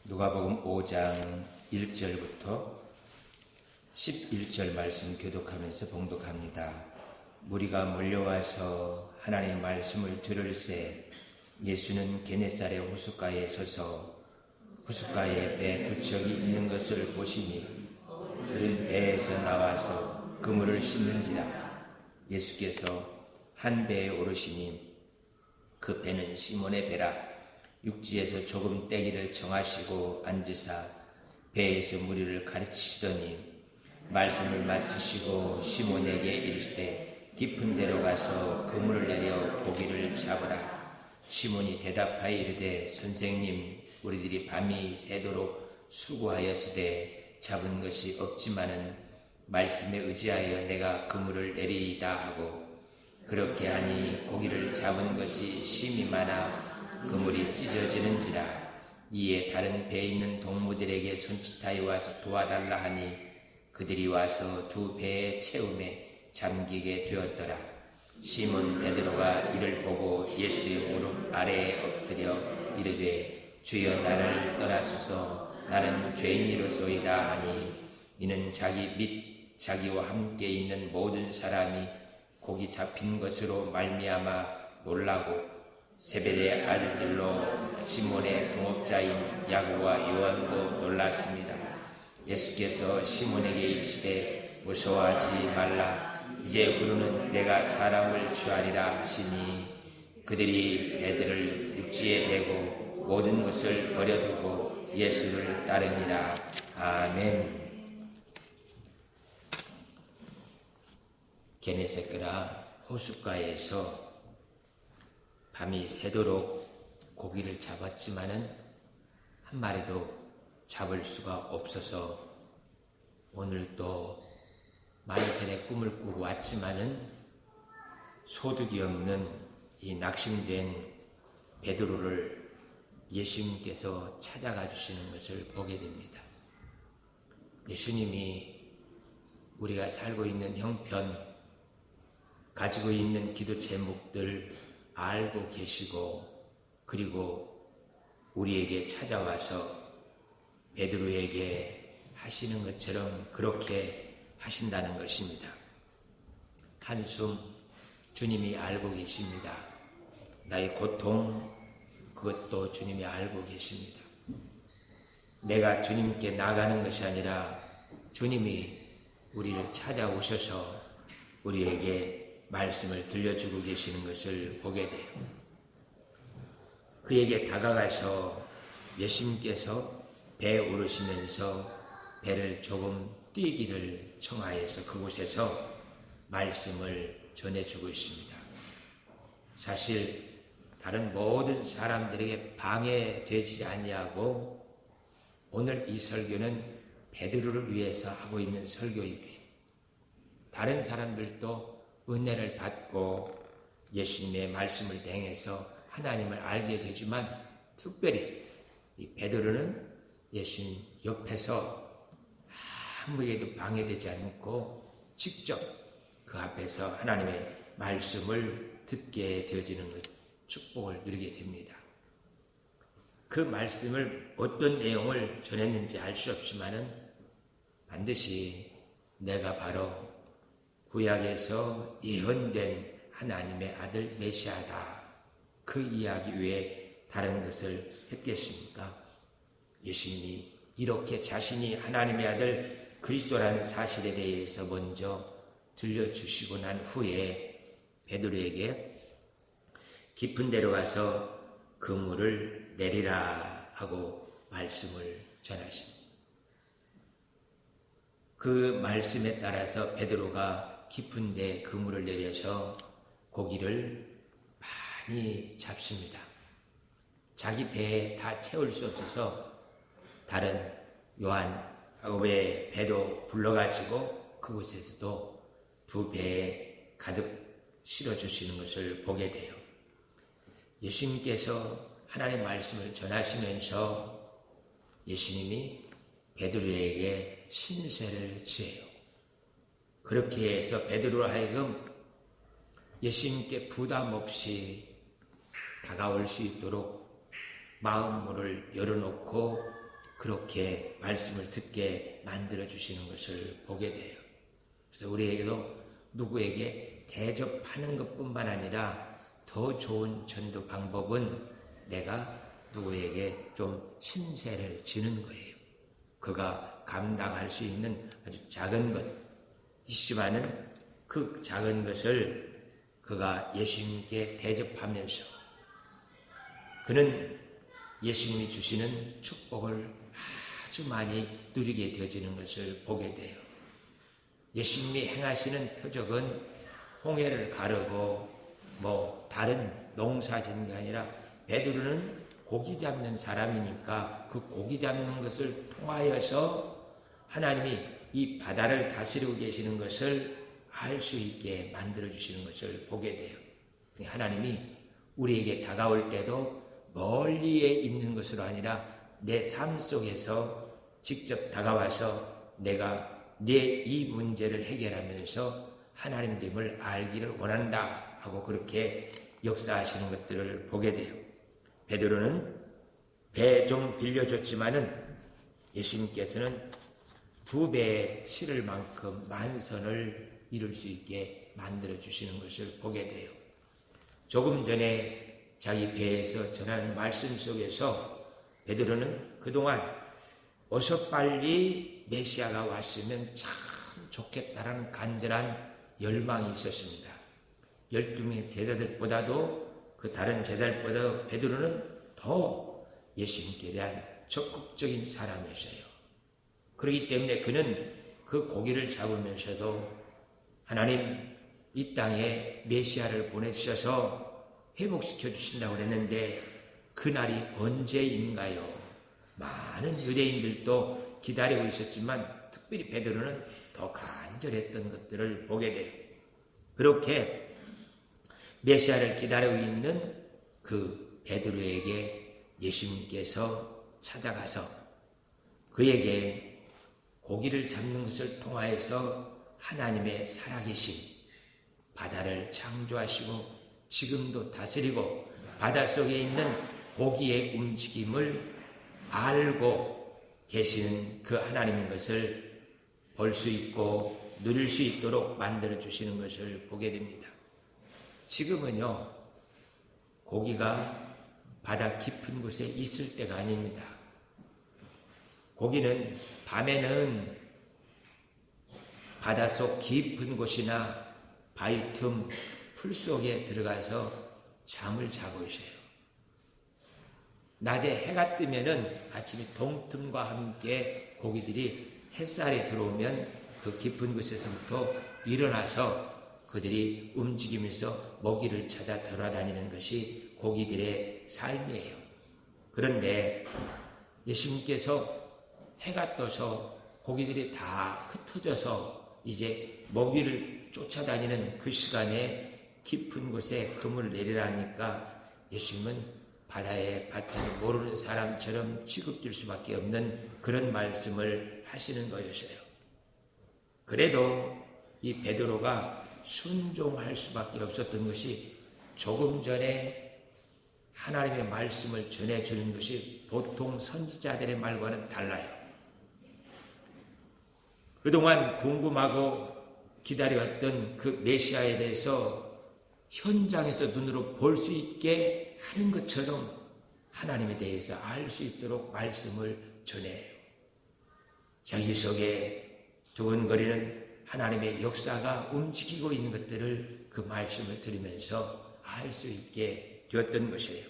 누가복음 5장 1절부터 11절 말씀 교독하면서 봉독합니다. 무리가 몰려와서 하나님의 말씀을 들을새 예수는 게네사렛 호숫가에 서서 호숫가에 배 두 척이 있는 것을 보시니 그는 배에서 나와서 그물을 씻는지라. 예수께서 한 배에 오르시니 그 배는 시몬의 배라. 육지에서 조금 떼기를 정하시고 앉으사 배에서 무리를 가르치시더니 말씀을 마치시고 시몬에게 이르시되 깊은 데로 가서 그물을 내려 고기를 잡으라. 시몬이 대답하여 이르되 선생님, 우리들이 밤이 새도록 수고하였으되 잡은 것이 없지만은 말씀에 의지하여 내가 그물을 내리이다 하고, 그렇게 하니 고기를 잡은 것이 심히 많아 그물이 찢어지는지라. 이에 다른 배에 있는 동무들에게 손짓하여 와서 도와달라 하니 그들이 와서 두 배의 채움에 잠기게 되었더라. 시몬 베드로가 이를 보고 예수의 무릎 아래에 엎드려 이르되 주여, 나를 떠나소서, 나는 죄인이로소이다 하니, 이는 자기 및 자기와 함께 있는 모든 사람이 고기 잡힌 것으로 말미암아 놀라고 세베대의 아들들로 시몬의 동업자인 야고보와 요한도 놀랐습니다. 예수께서 시몬에게 이르시되 무서워하지 말라. 이제 후로는 내가 사람을 취하리라 하시니, 그들이 배들을 육지에 대고 모든 것을 버려두고 예수를 따르니라. 아멘. 게네사렛 호숫가에서 밤이 새도록 고기를 잡았지만은 한 마리도 잡을 수가 없어서 오늘 또 만선의 꿈을 꾸고 왔지만은 소득이 없는 이 낙심된 베드로를 예수님께서 찾아가 주시는 것을 보게 됩니다. 예수님이 우리가 살고 있는 형편, 가지고 있는 기도 제목들 알고 계시고, 그리고 우리에게 찾아와서 베드로에게 하시는 것처럼 그렇게 하신다는 것입니다. 한숨 주님이 알고 계십니다. 나의 고통, 그것도 주님이 알고 계십니다. 내가 주님께 나가는 것이 아니라 주님이 우리를 찾아오셔서 우리에게 말씀을 들려주고 계시는 것을 보게 돼요. 그에게 다가가서 예수님께서 배에 오르시면서 배를 조금 뛰기를 청하여서 그곳에서 말씀을 전해주고 있습니다. 사실 다른 모든 사람들에게 방해되지 아니하고 오늘 이 설교는 베드로를 위해서 하고 있는 설교이기에 다른 사람들도 은혜를 받고 예수님의 말씀을 행해서 하나님을 알게 되지만, 특별히 이 베드로는 예수님 옆에서 아무에게도 방해되지 않고 직접 그 앞에서 하나님의 말씀을 듣게 되어지는 것, 축복을 누리게 됩니다. 그 말씀을 어떤 내용을 전했는지 알 수 없지만은 반드시 내가 바로 구약에서 예언된 하나님의 아들 메시아다, 그 이야기 외에 다른 것을 했겠습니까? 예수님이 이렇게 자신이 하나님의 아들 그리스도라는 사실에 대해서 먼저 들려주시고 난 후에 베드로에게 깊은 데로 가서 그물을 내리라 하고 말씀을 전하십니다. 그 말씀에 따라서 베드로가 깊은 데 그물을 내려서 고기를 많이 잡습니다. 자기 배에 다 채울 수 없어서 다른 요한, 야고보의 배도 불러가지고 그곳에서도 두 배에 가득 실어주시는 것을 보게 돼요. 예수님께서 하나님의 말씀을 전하시면서 예수님이 베드로에게 신세를 지어요. 그렇게 해서 베드로로 하여금 예수님께 부담 없이 다가올 수 있도록 마음문을 열어놓고 그렇게 말씀을 듣게 만들어주시는 것을 보게 돼요. 그래서 우리에게도 누구에게 대접하는 것뿐만 아니라 더 좋은 전도 방법은 내가 누구에게 좀 신세를 지는 거예요. 그가 감당할 수 있는 아주 작은 것, 있지만은 그 작은 것을 그가 예수님께 대접하면서 그는 예수님이 주시는 축복을 아주 많이 누리게 되어지는 것을 보게 돼요. 예수님이 행하시는 표적은 홍해를 가르고 다른 농사 짓는 게 아니라 베드로는 고기 잡는 사람이니까 그 고기 잡는 것을 통하여서 하나님이 이 바다를 다스리고 계시는 것을 알 수 있게 만들어주시는 것을 보게 돼요. 하나님이 우리에게 다가올 때도 멀리에 있는 것으로 아니라 내 삶 속에서 직접 다가와서 내가 내 이 문제를 해결하면서 하나님됨을 알기를 원한다 하고 그렇게 역사하시는 것들을 보게 돼요. 베드로는 배 좀 빌려줬지만은 예수님께서는 2배에 실을 만큼 만선을 이룰 수 있게 만들어주시는 것을 보게 돼요. 조금 전에 자기 배에서 전하는 말씀 속에서 베드로는 그동안 어서 빨리 메시아가 왔으면 참 좋겠다라는 간절한 열망이 있었습니다. 12명의 제자들보다도 그 다른 제자들보다 베드로는 더 예수님께 대한 적극적인 사람이었어요. 그렇기 때문에 그는 그 고기를 잡으면서도 하나님 이 땅에 메시아를 보내주셔서 회복시켜 주신다고 그랬는데 그날이 언제인가요? 많은 유대인들도 기다리고 있었지만 특별히 베드로는 더 간절했던 것들을 보게 돼요. 그렇게 메시아를 기다리고 있는 그 베드로에게 예수님께서 찾아가서 그에게 고기를 잡는 것을 통하여서 하나님의 살아계신 바다를 창조하시고 지금도 다스리고 바닷속에 있는 고기의 움직임을 알고 계시는 그 하나님인 것을 볼 수 있고 누릴 수 있도록 만들어주시는 것을 보게 됩니다. 지금은요, 고기가 바다 깊은 곳에 있을 때가 아닙니다. 고기는 밤에는 바닷속 깊은 곳이나 바위 틈, 풀 속에 들어가서 잠을 자고 있어요. 낮에 해가 뜨면은 아침에 동틈과 함께 고기들이 햇살에 들어오면 그 깊은 곳에서부터 일어나서 그들이 움직이면서 먹이를 찾아 돌아다니는 것이 고기들의 삶이에요. 그런데 예수님께서 해가 떠서 고기들이 다 흩어져서 이제 먹이를 쫓아다니는 그 시간에 깊은 곳에 그물을 내리라 하니까 예수님은 바다에 바짝을 모르는 사람처럼 취급될 수밖에 없는 그런 말씀을 하시는 거였어요. 그래도 이 베드로가 순종할 수밖에 없었던 것이 조금 전에 하나님의 말씀을 전해주는 것이 보통 선지자들의 말과는 달라요. 그동안 궁금하고 기다려왔던 그 메시아에 대해서 현장에서 눈으로 볼 수 있게 하는 것처럼 하나님에 대해서 알 수 있도록 말씀을 전해요. 자기 속에 두근거리는 하나님의 역사가 움직이고 있는 것들을 그 말씀을 들으면서 알 수 있게 되었던 것이에요.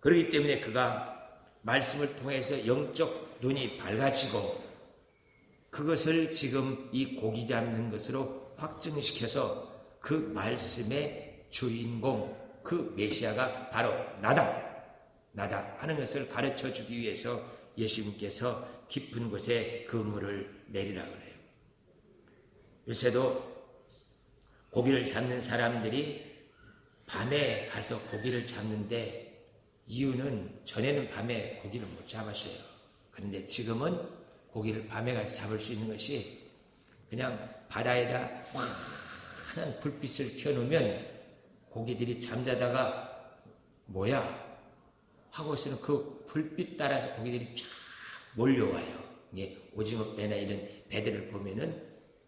그렇기 때문에 그가 말씀을 통해서 영적 눈이 밝아지고 그것을 지금 이 고기 잡는 것으로 확증시켜서 그 말씀의 주인공, 그 메시아가 바로 나다 하는 것을 가르쳐 주기 위해서 예수님께서 깊은 곳에 그물을 내리라고 그래요. 요새도 고기를 잡는 사람들이 밤에 가서 고기를 잡는데 이유는 전에는 밤에 고기를 못 잡았어요. 그런데 지금은 고기를 밤에 가서 잡을 수 있는 것이 그냥 바다에다 환한 불빛을 켜놓으면 고기들이 잠자다가 뭐야? 하고서는 그 불빛 따라서 고기들이 쫙 몰려와요. 예, 오징어 배나 이런 배들을 보면은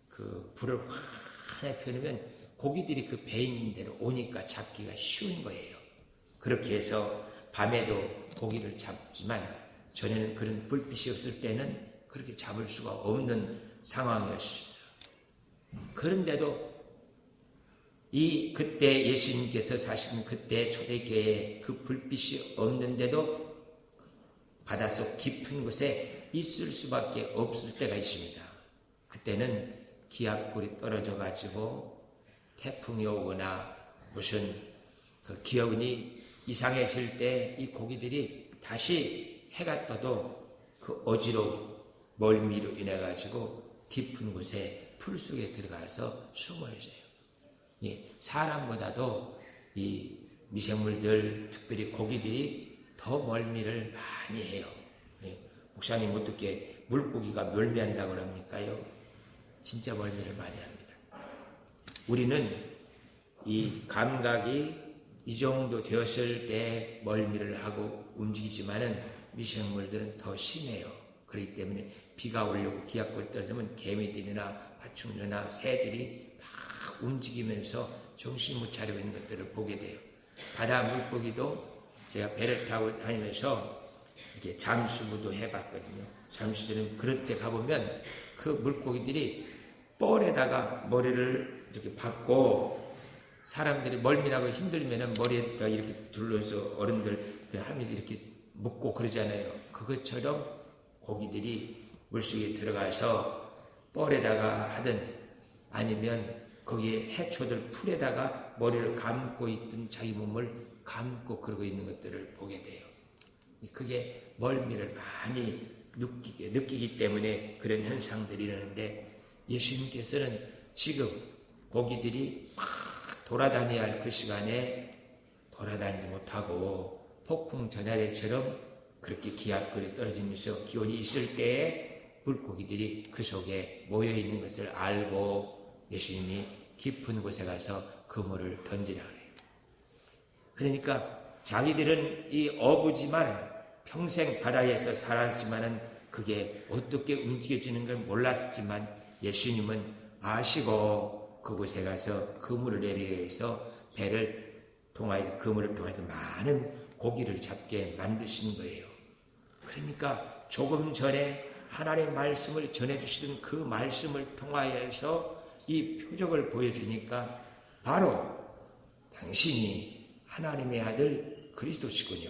그 불을 환하게 펴놓으면 고기들이 그 배 있는 대로 오니까 잡기가 쉬운 거예요. 그렇게 해서 밤에도 고기를 잡지만 전에는 그런 불빛이 없을 때는 그렇게 잡을 수가 없는 상황이었습니다. 그런데도 그때 예수님께서 사시는 그때 초대교회에 그 불빛이 없는데도 바닷속 깊은 곳에 있을 수밖에 없을 때가 있습니다. 그때는 기압골이 떨어져 가지고 태풍이 오거나 무슨 그 기온이 이상해질 때 이 고기들이 다시 해가 떠도 그 어지러운 멀미로 인해 가지고 깊은 곳에 풀 속에 들어가서 숨을 쉬어요. 예, 사람보다도 이 미생물들, 특별히 고기들이 더 멀미를 많이 해요. 예, 목사님 어떻게 물고기가 멀미한다고 그럽니까요? 진짜 멀미를 많이 합니다. 우리는 이 감각이 이 정도 되었을 때 멀미를 하고 움직이지만은 미생물들은 더 심해요. 그렇기 때문에 비가 오려고 기압골이 떨어지면 개미들이나 파충류나 새들이 막 움직이면서 정신 못 차리고 있는 것들을 보게 돼요. 바다 물고기도 제가 배를 타고 다니면서 이렇게 잠수부도 해봤거든요. 잠수는 그럴 때 가보면 그 물고기들이 뻘에다가 머리를 이렇게 박고 사람들이 멀미나고 힘들면은 머리에다 이렇게 둘러서 어른들 하면 이렇게 묶고 그러잖아요. 그것처럼 고기들이 물속에 들어가서 뻘에다가 하든 아니면 거기에 해초들 풀에다가 머리를 감고 있던 자기 몸을 감고 그러고 있는 것들을 보게 돼요. 그게 멀미를 많이 느끼기 때문에 그런 현상들이 일어나는데 예수님께서는 지금 고기들이 막 돌아다녀야 할 그 시간에 돌아다니지 못하고 폭풍 전야대처럼 그렇게 기압골이 떨어지면서 기온이 있을 때에 물고기들이 그 속에 모여있는 것을 알고 예수님이 깊은 곳에 가서 그물을 던지라 그래요. 그러니까 자기들은 이 어부지만 평생 바다에서 살았지만은 그게 어떻게 움직여지는 걸 몰랐지만 예수님은 아시고 그곳에 가서 그물을 내리게 해서 배를 통하여 그물을 통해서 많은 고기를 잡게 만드신 거예요. 그러니까 조금 전에 하나님의 말씀을 전해주시던 그 말씀을 통하여서 이 표적을 보여주니까 바로 당신이 하나님의 아들 그리스도시군요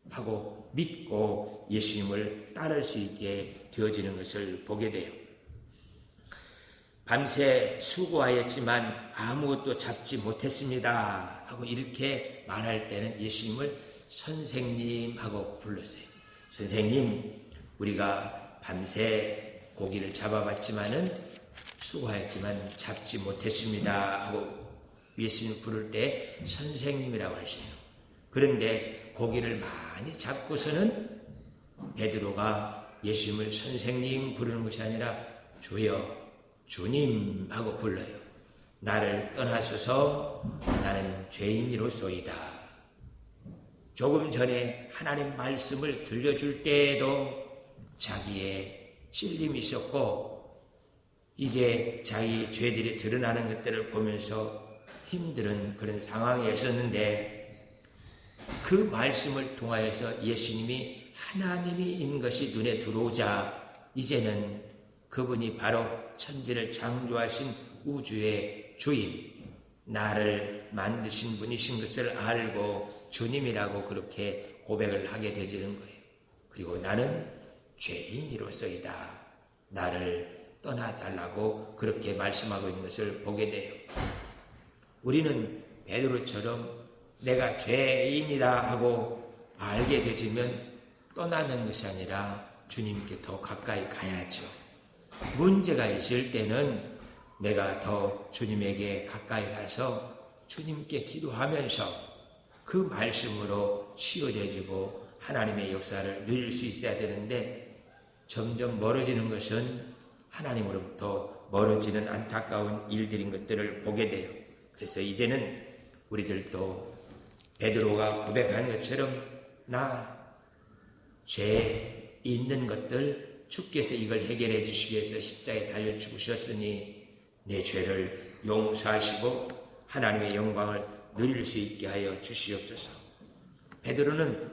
하고 믿고 예수님을 따를 수 있게 되어지는 것을 보게 돼요. 밤새 수고하였지만 아무것도 잡지 못했습니다 하고 이렇게 말할 때는 예수님을 선생님 하고 불렀어요. 선생님, 우리가 밤새 고기를 잡아봤지만은 수고하였지만 잡지 못했습니다 하고 예수님을 부를 때 선생님이라고 하시네요. 그런데 고기를 많이 잡고서는 베드로가 예수님을 선생님 부르는 것이 아니라 주여, 주님 하고 불러요. 나를 떠나소서, 나는 죄인이로소이다. 조금 전에 하나님 말씀을 들려줄 때에도 자기의 찔림이 있었고 이게 자기 죄들이 드러나는 것들을 보면서 힘든 그런 상황에 있었는데 그 말씀을 통하여서 예수님이 하나님인 것이 눈에 들어오자 이제는 그분이 바로 천지를 창조하신 우주의 주인, 나를 만드신 분이신 것을 알고 주님이라고 그렇게 고백을 하게 되지는 거예요. 그리고 나는 죄인이로서이다. 나를 떠나달라고 그렇게 말씀하고 있는 것을 보게 돼요. 우리는 베드로처럼 내가 죄인이다 하고 알게 되지면 떠나는 것이 아니라 주님께 더 가까이 가야죠. 문제가 있을 때는 내가 더 주님에게 가까이 가서 주님께 기도하면서 그 말씀으로 치유되어지고 하나님의 역사를 누릴 수 있어야 되는데 점점 멀어지는 것은 하나님으로부터 멀어지는 안타까운 일들인 것들을 보게 돼요. 그래서 이제는 우리들도 베드로가 고백한 것처럼 나 죄 있는 것들 주께서 이걸 해결해 주시기 위해서 십자가에 달려 죽으셨으니 내 죄를 용서하시고 하나님의 영광을 누릴 수 있게 하여 주시옵소서. 베드로는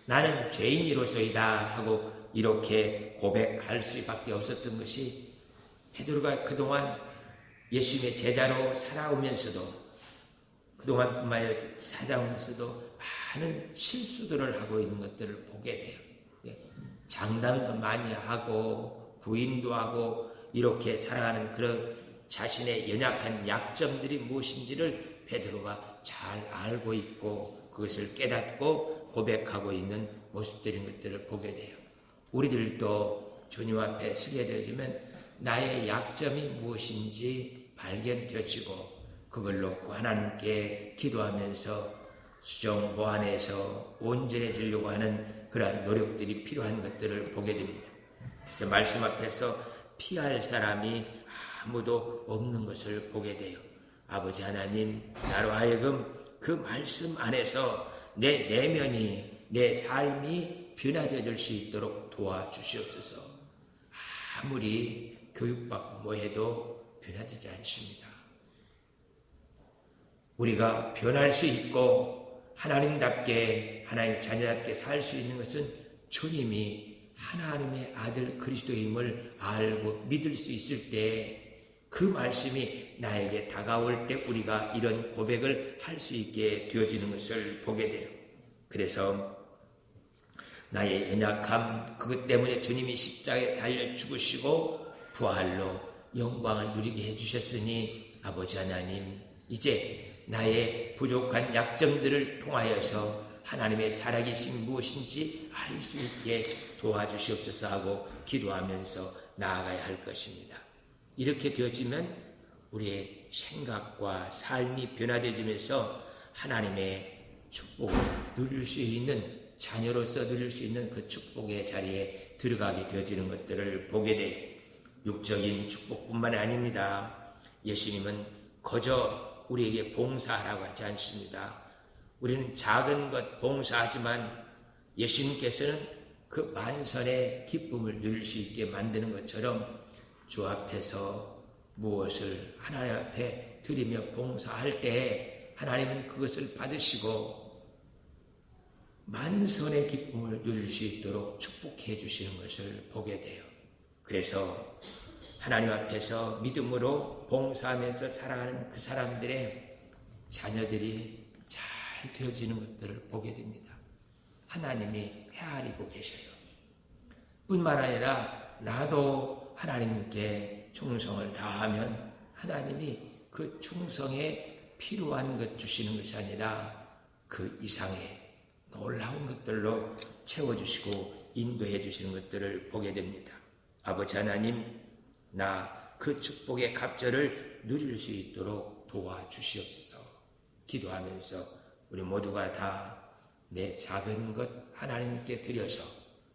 나는 죄인이로소이다 하고 이렇게 고백할 수밖에 없었던 것이, 베드로가 그동안 예수님의 제자로 살아오면서도, 그동안뿐만 아니라 살아오면서도 많은 실수들을 하고 있는 것들을 보게 돼요. 장담도 많이 하고 부인도 하고 이렇게 살아가는 그런 자신의 연약한 약점들이 무엇인지를 베드로가 잘 알고 있고 그것을 깨닫고 고백하고 있는 모습들인 것들을 보게 돼요. 우리들도 주님 앞에 서게 되어지면 나의 약점이 무엇인지 발견되어지고 그걸 놓고 하나님께 기도하면서 수정 보완해서 온전해지려고 하는 그러한 노력들이 필요한 것들을 보게 됩니다. 그래서 말씀 앞에서 피할 사람이 아무도 없는 것을 보게 돼요. 아버지 하나님, 나로 하여금 그 말씀 안에서 내 내면이, 내 삶이 변화되어질 수 있도록 도와주시옵소서. 아무리 교육받고 뭐해도 변화되지 않습니다. 우리가 변할 수 있고 하나님답게, 하나님 자녀답게 살 수 있는 것은 주님이 하나님의 아들 그리스도임을 알고 믿을 수 있을 때, 그 말씀이 나에게 다가올 때 우리가 이런 고백을 할 수 있게 되어지는 것을 보게 돼요. 그래서 나의 연약함, 그것 때문에 주님이 십자가에 달려 죽으시고 부활로 영광을 누리게 해주셨으니 아버지 하나님, 이제 나의 부족한 약점들을 통하여서 하나님의 살아계신 무엇인지 알 수 있게 도와주시옵소서 하고 기도하면서 나아가야 할 것입니다. 이렇게 되어지면 우리의 생각과 삶이 변화되어지면서 하나님의 축복을 누릴 수 있는, 자녀로서 누릴 수 있는 그 축복의 자리에 들어가게 되어지는 것들을 보게 돼요. 육적인 축복뿐만 아닙니다. 예수님은 거저 우리에게 봉사하라고 하지 않습니다. 우리는 작은 것 봉사하지만 예수님께서는 그 만선의 기쁨을 누릴 수 있게 만드는 것처럼 주 앞에서 무엇을 하나님 앞에 드리며 봉사할 때 하나님은 그것을 받으시고 만선의 기쁨을 누릴 수 있도록 축복해 주시는 것을 보게 돼요. 그래서 하나님 앞에서 믿음으로 봉사하면서 살아가는 그 사람들의 자녀들이 잘 되어지는 것들을 보게 됩니다. 하나님이 헤아리고 계셔요. 뿐만 아니라 나도 하나님께 충성을 다하면 하나님이 그 충성에 필요한 것 주시는 것이 아니라 그 이상의 놀라운 것들로 채워주시고 인도해 주시는 것들을 보게 됩니다. 아버지 하나님, 나 그 축복의 갑절을 누릴 수 있도록 도와주시옵소서. 기도하면서 우리 모두가 다 내 작은 것 하나님께 드려서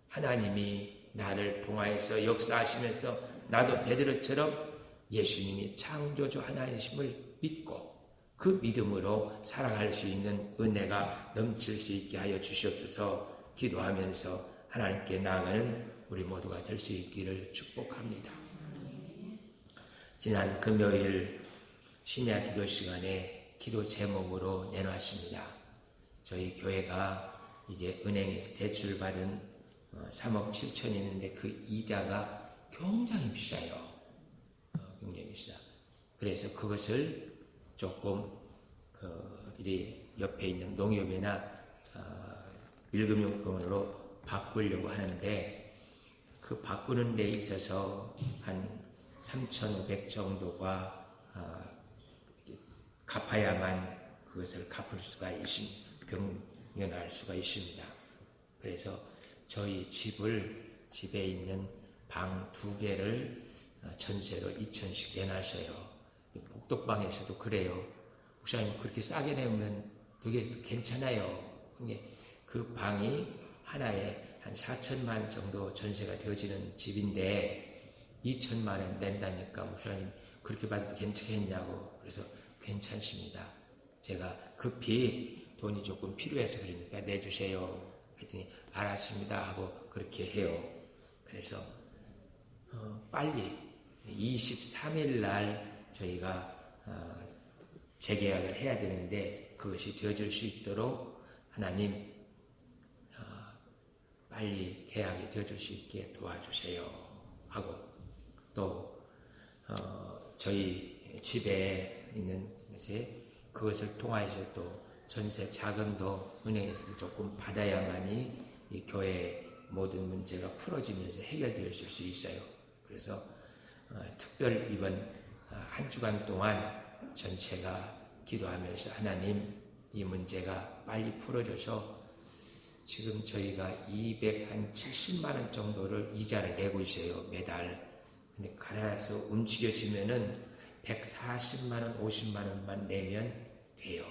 하나님이 나를 통하여서 역사하시면서 나도 베드로처럼 예수님이 창조주 하나님이심을 믿고 그 믿음으로 살아갈 수 있는 은혜가 넘칠 수 있게 하여 주시옵소서. 기도하면서 하나님께 나아가는 우리 모두가 될 수 있기를 축복합니다. 지난 금요일 심야 기도 시간에 기도 제목으로 내놓았습니다. 저희 교회가 이제 은행에서 대출받은 3억 7천이 있는데 그 이자가 굉장히 비싸요. 굉장히 비싸. 그래서 그것을 조금 이 옆에 있는 농협이나 일금융권으로 바꾸려고 하는데, 그 바꾸는 데 있어서 한 3,500 정도가 갚아야만 그것을 갚을 수가 있습니다. 병면할 수가 있습니다. 그래서 저희 집에 있는 방 2개를 전세로 2,000씩 내놨어요. 복덕방에서도 그래요. 목사님 그렇게 싸게 내면 되게 괜찮아요. 그 방이 하나에 한 4천만 정도 전세가 되어지는 집인데 2천만 원 낸다니까 목사님 그렇게 받아도 괜찮겠냐고. 그래서 괜찮습니다. 제가 급히 돈이 조금 필요해서 그러니까 내주세요. 했더니 알았습니다 하고 그렇게 해요. 그래서 빨리 23일 날 저희가 재계약을 해야 되는데 그것이 되어질 수 있도록 하나님 빨리 계약이 되어질 수 있게 도와주세요 하고 또 저희 집에 있는 것에 그것을 통하여서 또 전세 자금도 은행에서 조금 받아야만이 이 교회 모든 문제가 풀어지면서 해결될 수 있어요. 그래서 특별 이번 한 주간 동안 전체가 기도하면서 하나님 이 문제가 빨리 풀어져서 지금 저희가 270만 원 정도를 이자를 내고 있어요. 매달. 근데 갈아서 움직여지면은 140만 원, 50만 원만 내면 돼요.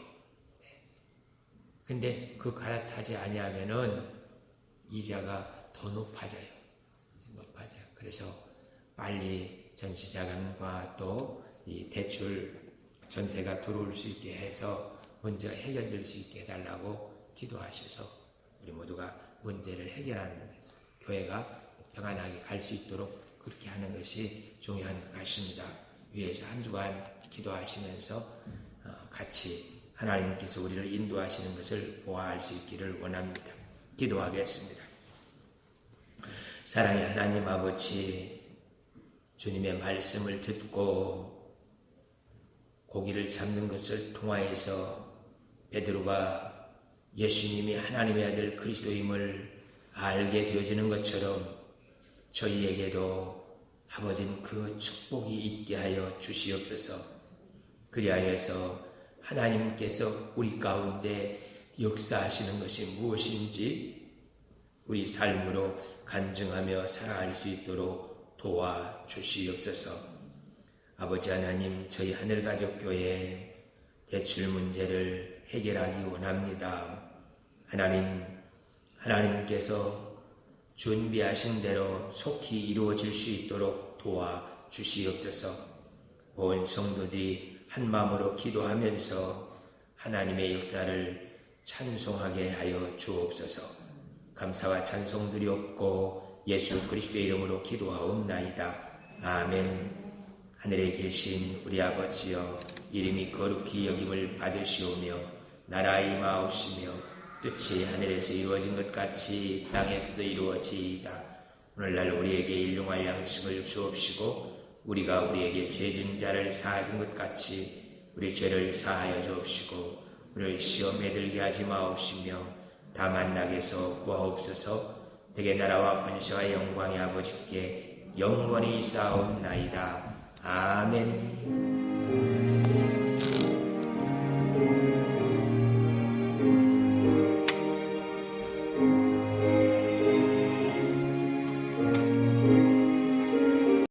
근데 그 갈아타지 아니하면은 이자가 더 높아져요. 그래서 빨리 전시자금과 또 이 대출 전세가 들어올 수 있게 해서 문제가 해결될 수 있게 해달라고 기도하셔서 우리 모두가 문제를 해결하는 것에서 교회가 평안하게 갈 수 있도록 그렇게 하는 것이 중요한 것 같습니다. 위에서 한 주간 기도하시면서 같이 하나님께서 우리를 인도하시는 것을 보아할 수 있기를 원합니다. 기도하겠습니다. 사랑의 하나님 아버지, 주님의 말씀을 듣고 고기를 잡는 것을 통하여서 베드로가 예수님이 하나님의 아들 그리스도임을 알게 되어지는 것처럼 저희에게도 아버님 그 축복이 있게 하여 주시옵소서. 그리하여서 하나님께서 우리 가운데 역사하시는 것이 무엇인지 우리 삶으로 간증하며 살아갈 수 있도록 도와주시옵소서. 아버지 하나님, 저희 하늘가족교회 대출 문제를 해결하기 원합니다. 하나님께서 준비하신 대로 속히 이루어질 수 있도록 도와주시옵소서. 온 성도들이 한 마음으로 기도하면서 하나님의 역사를 찬송하게 하여 주옵소서. 감사와 찬송 드리옵고 예수 그리스도의 이름으로 기도하옵나이다. 아멘. 하늘에 계신 우리 아버지여, 이름이 거룩히 여김을 받으시오며 나라가 임하옵시며 뜻이 하늘에서 이루어진 것 같이 땅에서도 이루어지이다. 오늘날 우리에게 일용할 양식을 주옵시고 우리가 우리에게 죄진 자를 사하준 것 같이 우리 죄를 사하여 주옵시고 우리를 시험에 들게 하지 마옵시며 다만 낙에서 구하옵소서. 대개 나라와 권세와 영광의 아버지께 영원히 있사옵나이다. 아멘.